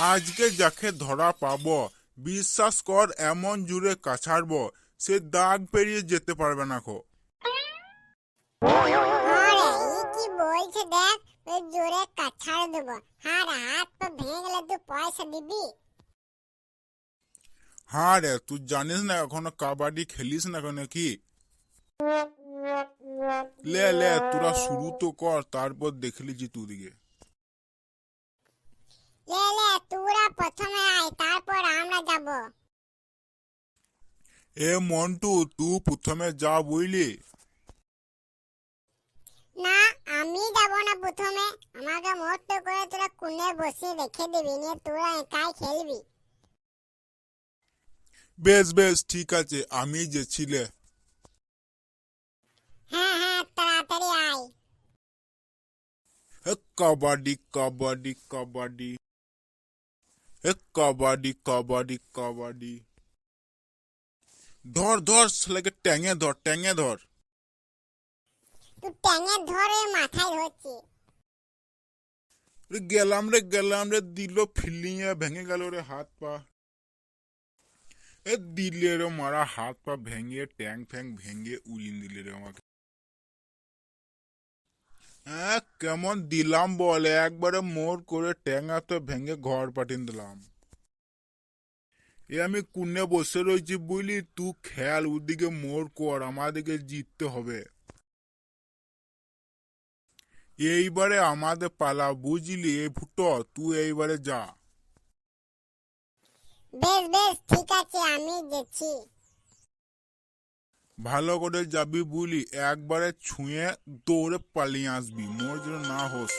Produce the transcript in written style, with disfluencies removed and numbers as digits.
আজকে যাকে ধরা পাবো বিশ্বাস কর এমন জুড়ে কাছাড়বো সে দাগ পেরিয়ে যেতে পারবে না খো। আরে ই কি বলছে দেখ, ওই জোরে কাছাড় দেবো। আর হাত পা ভেঙে গেলে তুই পয়সা দিবি? হ্যাঁ রে, তুই জানিস না এখনো কাবাডি খেলিস না কেন কি? লে লে তোরা শুরু তো কর, তারপর দেখলিছি তুদিকে। লে লে তোরা প্রথমে আয়, তারপর আমরা যাব। এ মন্টু, তুই প্রথমে যা বুঝলি। না, আমি যাব না প্রথমে। আমাকে মস্ত করে তোরা কোণে বসিয়ে রেখে দিবি, নিয়ে তোরা একাই খেলবি। বেশ বেশ ঠিক আছে, আমি যেছিলে। হ্যাঁ হ্যাঁ, তাড়াতাড়ি আয়। এ কাবাডি কাবাডি কাবাডি, এ কাবাডি কাবাডি কাবাডি। ধর ধর ছেলেকে ট্যাঙে ধর, ট্যাঙে ধর। তুই ট্যাঙে ধরে মাথায় ধরছি। গেলাম রে দিল ফিলিং এ ভেঙে গেল রে হাত পা। এ দিলে রে মারা হাত পা ভেঙে ট্যাং ফ্যাং ভেঙে উড়িয়ে দিলে রে আমাকে। হ্যাঁ কেমন দিলাম বলে, একবারে মোড় করে ট্যাঙাতে ভেঙে ঘর পাঠিয়ে দিলাম। এ আমি কুনে বসে রয়েছি বুঝলি, তুই খেয়াল ওদিকে মোড় কর, আমাদেরকে জিততে হবে। এইবারে আমাদের পালা বুঝলি, এই ফুটো তুই এইবারে যা। বেশ বেশ ঠিক আছে, আমি যাচ্ছি। ভালো করে যাবি বুঝলি, একবারে ছুঁয়ে দৌড়ে পালিয়ে আসবি, মোর যেন না হোস।